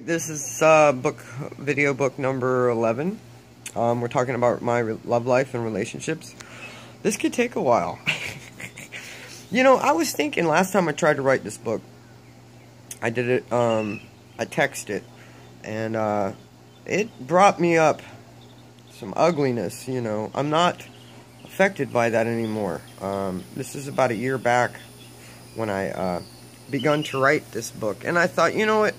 This is video book number 11. We're talking about my love life and relationships. This could take a while. You know, I was thinking last time I tried to write this book, I did it, I texted it, and it brought me up some ugliness, you know. I'm not affected by that anymore. This is about a year back when I begun to write this book, and I thought, you know what?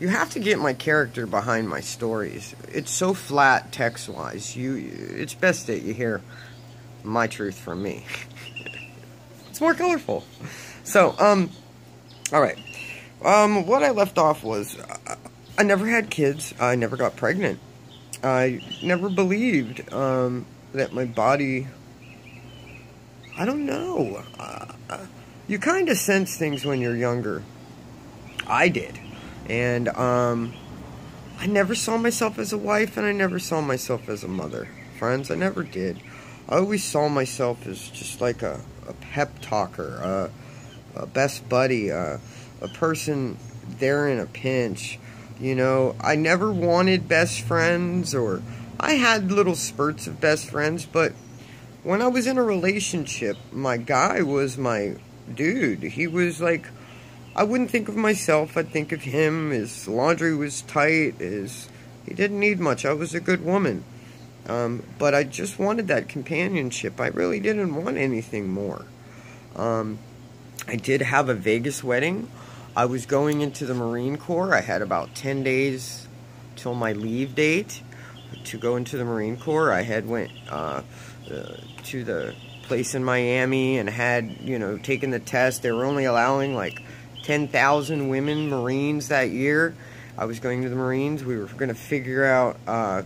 You have to get my character behind my stories. It's so flat text-wise. It's best that you hear my truth from me. It's more colorful. So, alright. What I left off was, I never had kids. I never got pregnant. I never believed that my body... I don't know. You kind of sense things when you're younger. I did. And, I never saw myself as a wife, and I never saw myself as a mother. Friends, I never did. I always saw myself as just like a pep talker, a best buddy, a person there in a pinch. You know, I never wanted best friends, or I had little spurts of best friends, but when I was in a relationship, my guy was my dude. He was like... I wouldn't think of myself, I'd think of him. His laundry was tight, he didn't need much. I was a good woman. But I just wanted that companionship. I really didn't want anything more. I did have a Vegas wedding. I was going into the Marine Corps. I had about 10 days till my leave date to go into the Marine Corps. I had went to the place in Miami and had, you know, taken the test. They were only allowing like 10,000 women Marines that year. I was going to the Marines. We were going to figure out, I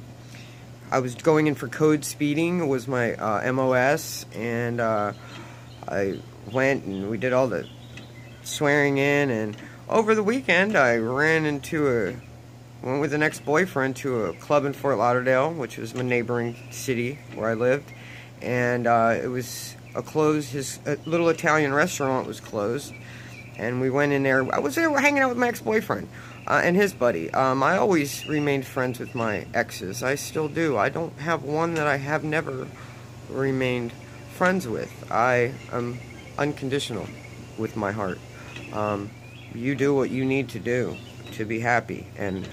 was going in for code speeding, was my MOS, and I went and we did all the swearing in, and over the weekend I went with an ex-boyfriend to a club in Fort Lauderdale, which was my neighboring city where I lived, and it was his little Italian restaurant was closed. And we went in there. I was there hanging out with my ex-boyfriend and his buddy. I always remained friends with my exes. I still do. I don't have one that I have never remained friends with. I am unconditional with my heart. You do what you need to do to be happy. And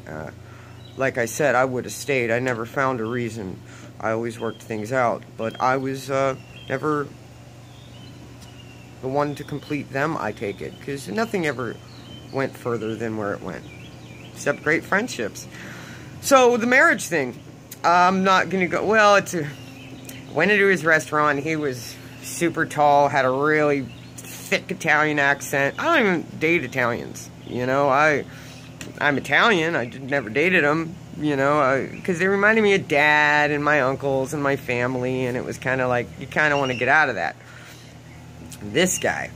like I said, I would have stayed. I never found a reason. I always worked things out. But I was never... the one to complete them, I take it, because nothing ever went further than where it went, except great friendships. So, the marriage thing, I'm not going to go, well, went into his restaurant. He was super tall, had a really thick Italian accent. I don't even date Italians, you know. I'm Italian, I never dated them, you know, because they reminded me of Dad and my uncles and my family, and it was kind of like, you kind of want to get out of that. This guy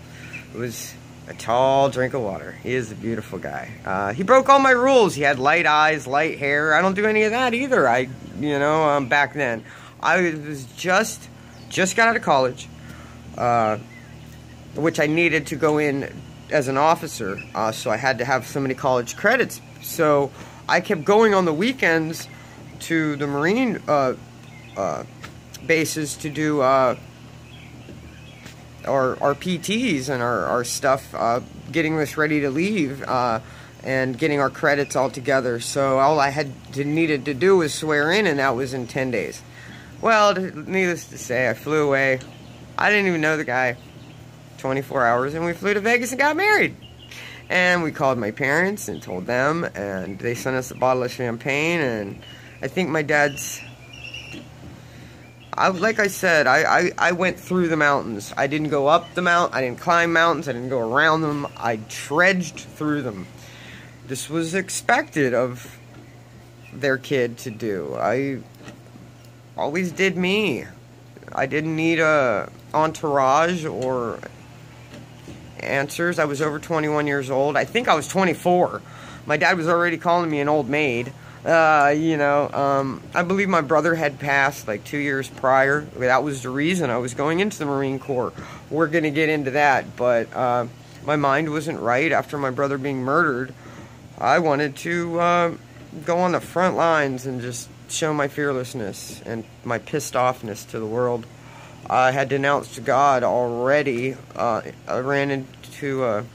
was a tall drink of water. He is a beautiful guy. He broke all my rules. He had light eyes, light hair. I don't do any of that either. Back then, I was just got out of college, which I needed to go in as an officer. So I had to have so many college credits. So I kept going on the weekends to the Marine bases to do our PTs and our stuff, getting us ready to leave, and getting our credits all together. So all I needed to do was swear in, and that was in 10 days. Well, needless to say, I flew away. I didn't even know the guy. 24 hours, and we flew to Vegas and got married. And we called my parents and told them, and they sent us a bottle of champagne, and I think my dad's... like I said, I went through the mountains. I didn't go up the mountain. I didn't climb mountains. I didn't go around them. I trudged through them. This was expected of their kid to do. I always did me. I didn't need a entourage or answers. I was over 21 years old. I think I was 24. My dad was already calling me an old maid. I believe my brother had passed like 2 years prior. That was the reason I was going into the Marine Corps. We're going to get into that, but my mind wasn't right after my brother being murdered. I wanted to go on the front lines and just show my fearlessness and my pissed offness to the world. I had denounced God already. I ran into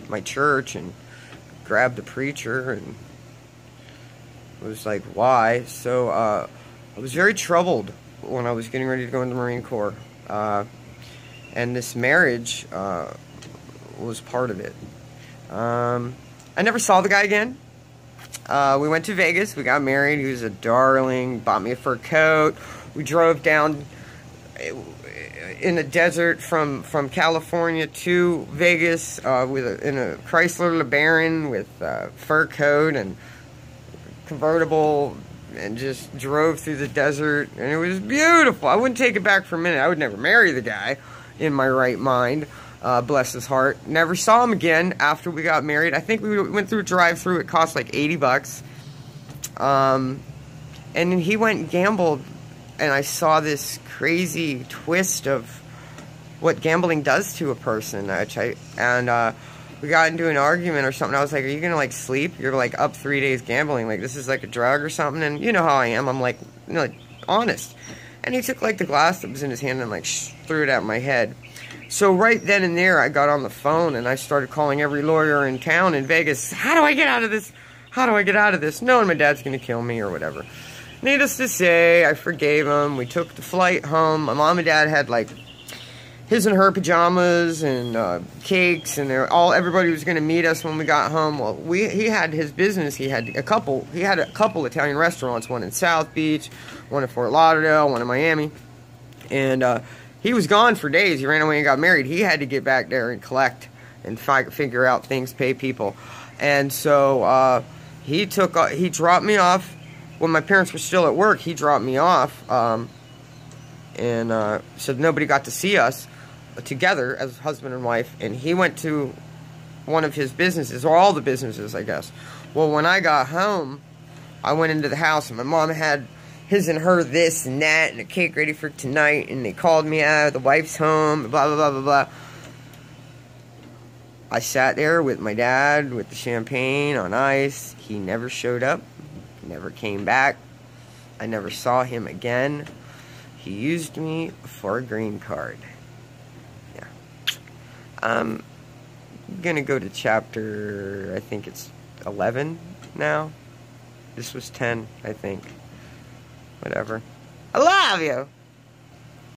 my church and grabbed the preacher and was like, why? So I was very troubled when I was getting ready to go into the Marine Corps. And this marriage was part of it. I never saw the guy again. We went to Vegas. We got married. He was a darling. Bought me a fur coat. We drove down in the desert from California to Vegas in a Chrysler LeBaron with fur coat and convertible, and just drove through the desert, and it was beautiful. I wouldn't take it back for a minute. I would never marry the guy in my right mind. Bless his heart. Never saw him again after we got married. I think we went through a drive-through. It cost like $80. And then he went and gambled, and I saw this crazy twist of what gambling does to a person. We got into an argument or something. I was like, are you going to, like, sleep? You're, like, up 3 days gambling. Like, this is, like, a drug or something. And you know how I am. I'm, like, you know, like, honest. And he took, like, the glass that was in his hand and, like, threw it at my head. So right then and there, I got on the phone, and I started calling every lawyer in town in Vegas. How do I get out of this? How do I get out of this? Knowing my dad's going to kill me or whatever. Needless to say, I forgave him. We took the flight home. My mom and dad had, like, his and her pajamas and cakes, and everybody was going to meet us when we got home. Well, he had his business. He had a couple Italian restaurants, one in South Beach, one in Fort Lauderdale, one in Miami, and he was gone for days. He ran away and got married. He had to get back there and collect and figure out things, pay people, and so he dropped me off when my parents were still at work. He dropped me off, and so nobody got to see us together as husband and wife, and he went to one of his businesses, or all the businesses, I guess. Well, when I got home, I went into the house, and my mom had his and her this and that, and a cake ready for tonight, and they called me out, the wife's home, blah, blah, blah, blah, blah. I sat there with my dad, with the champagne on ice. He never showed up, never came back. I never saw him again. He used me for a green card. Yeah. I'm gonna go to chapter, I think it's 11 now. This was 10, I think. Whatever. I love you!